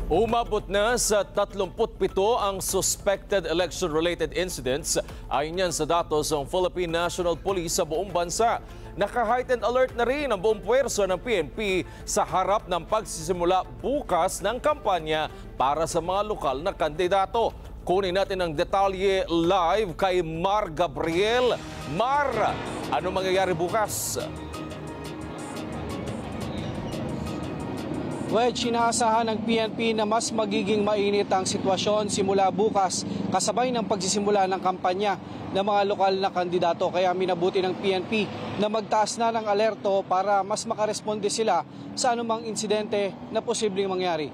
Umabot na sa 37 ang suspected election-related incidents ayon yan sa datos ng Philippine National Police sa buong bansa. Naka-heightened alert na rin ang buong puwersa ng PNP sa harap ng pagsisimula bukas ng kampanya para sa mga lokal na kandidato. Kunin natin ang detalye live kay Mar Gabriel. Mar, ano mangyayari bukas? Inaasahan ng PNP na mas magiging mainit ang sitwasyon simula bukas kasabay ng pagsisimula ng kampanya ng mga lokal na kandidato. Kaya minabuti ng PNP na magtaas na ng alerto para mas makaresponde sila sa anumang insidente na posibleng mangyari.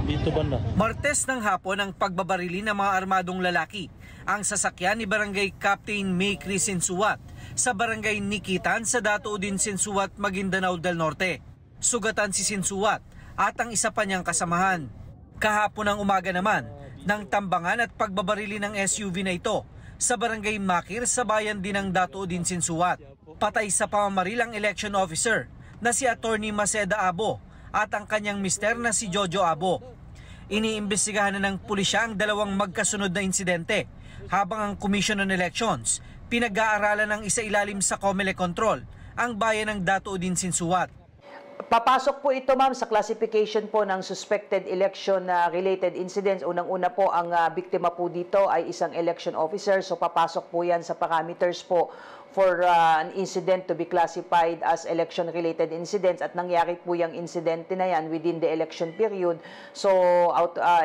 Dito banda. Martes ng hapon ang pagbabarili ng mga armadong lalaki. Ang sasakyan ni Barangay Captain May Cris Sinsuat sa Barangay Nikitan sa Datoodin Sinsuat, Maguindanao del Norte. Sugatan si Sinsuat at ang isa pa niyang kasamahan. Kahapon ng umaga naman, ng tambangan at pagbabarili ng SUV na ito sa Barangay Makir sa bayan din ng Datoodin Sinsuat. Patay sa pamamaril ang election officer na si Attorney Maceda Abo at ang kanyang mister na si Jojo Abo. Iniimbestigahan na ng pulisya ang dalawang magkasunod na insidente habang ang Commission on Elections pinag-aaralan ng isa-ilalim sa COMELEC control ang bayan ng Datoodin Sinsuat. Papasok po ito, ma'am, sa classification po ng suspected election-related incidents. Unang-una po, ang biktima po dito ay isang election officer. So papasok po yan sa parameters po for an incident to be classified as election-related incidents. At nangyari po yung incident na yan within the election period. So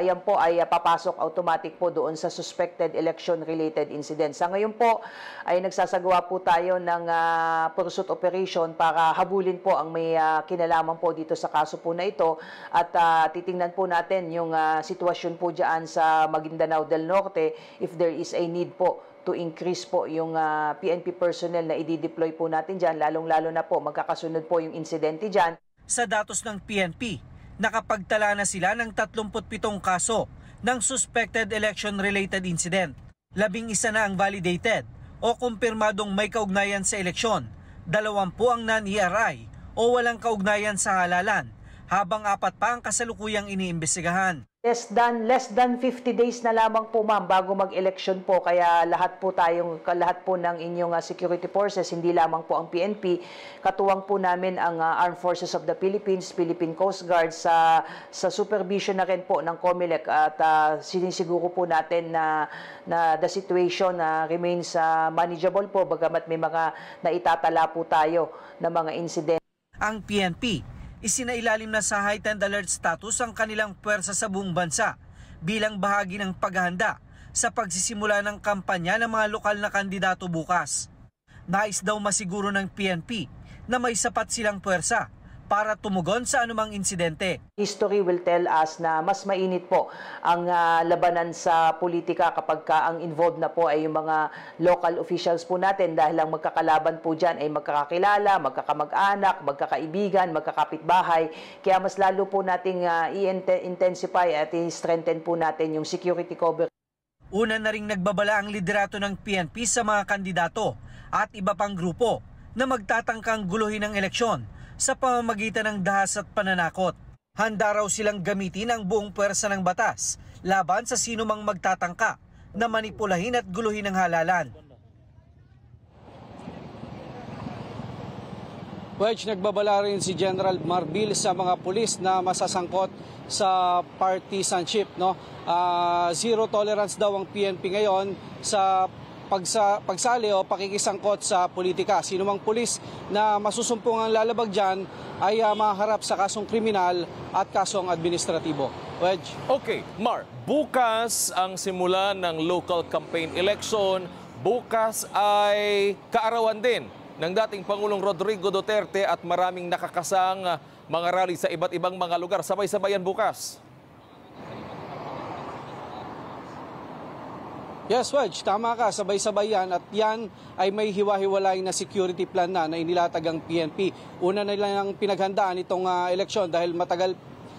yan po ay papasok automatic po doon sa suspected election-related incidents. Sa ngayon po ay nagsasagawa po tayo ng pursuit operation para habulin po ang may kinalaman po dito sa kaso po na ito at titingnan po natin yung sitwasyon po dyan sa Maguindanao del Norte if there is a need po to increase po yung PNP personnel na i-deploy po natin dyan, lalong-lalo na po magkakasunod po yung insidente dyan. Sa datos ng PNP, nakapagtala na sila ng 37 kaso ng suspected election-related incident. 11 na ang validated o kumpirmadong may kaugnayan sa eleksyon, 20 ang non-ERI o walang kaugnayan sa halalan, habang 4 pa ang kasalukuyang iniimbestigahan. Less than 50 days na lamang po, ma'am, bago mag-election po. Kaya lahat po ng inyong security forces, hindi lamang po ang PNP, katuwang po namin ang Armed Forces of the Philippines, Philippine Coast Guard sa supervision na rin po ng COMELEC at sinisiguro po natin na the situation remains manageable po bagamat may mga naitatala po tayo na mga incident. Ang PNP isinailalim na sa heightened alert status ang kanilang puwersa sa buong bansa bilang bahagi ng paghahanda sa pagsisimula ng kampanya ng mga lokal na kandidato bukas. Nais daw masiguro ng PNP na may sapat silang puwersa para tumugon sa anumang insidente. History will tell us na mas mainit po ang labanan sa politika kapag ang involved na po ay yung mga local officials po natin dahil ang magkakalaban po dyan ay magkakakilala, magkakamag-anak, magkakaibigan, magkakapitbahay. Kaya mas lalo po nating i-intensify at i-strengthen po natin yung security cover. Una na ring nagbabala ang liderato ng PNP sa mga kandidato at iba pang grupo na magtatangkang guluhin ang eleksyon sa pamamagitan ng dahas at pananakot. Handa raw silang gamitin ang buong puwersa ng batas laban sa sino mang magtatangka na manipulahin at guluhin ang halalan. Nagbabala rin si General Marbil sa mga pulis na masasangkot sa partisanship. Zero tolerance daw ang PNP ngayon sa pagsali o pakikisangkot sa politika. Sino mang pulis na masusumpong ang lalabag dyan ay maharap sa kasong kriminal at kasong administratibo. Okay, Mar, bukas ang simula ng local campaign election. Bukas ay kaarawan din ng dating Pangulong Rodrigo Duterte at maraming nakakasang mga rally sa iba't ibang mga lugar. Sabay-sabayan bukas. Yes, tama ka, sabay-sabay yan at yan ay may hiwa-hiwalay na security plan na inilatag ang PNP. Una na lang pinaghandaan itong eleksyon dahil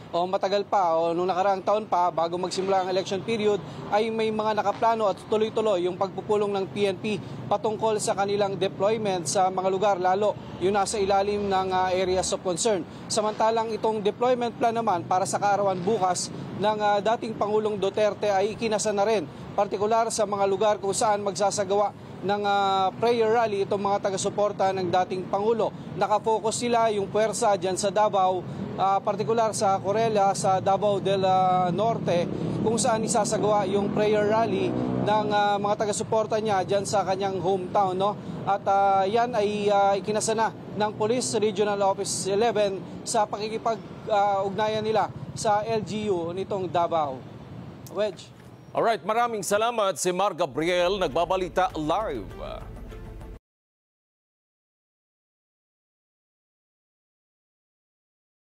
o matagal pa o nung nakaraang taon pa bago magsimula ang election period ay may mga nakaplano at tuloy-tuloy yung pagpupulong ng PNP patungkol sa kanilang deployment sa mga lugar, lalo yung nasa ilalim ng areas of concern. Samantalang itong deployment plan naman para sa kaarawan bukas ng dating Pangulong Duterte ay ikinasa na rin, partikular sa mga lugar kung saan magsasagawa ng prayer rally itong mga taga-suporta ng dating Pangulo. Nakafocus sila yung puwersa dyan sa Davao, partikular sa Corella, sa Davao del Norte, kung saan isasagawa yung prayer rally ng mga taga-suporta niya dyan sa kanyang hometown. No? At yan ay ikinasa na ng Police Regional Office 11 sa pakikipag-ugnayan nila sa LGU nitong Davao. Wedge. Alright, maraming salamat si Mar Gabriel, nagbabalita live.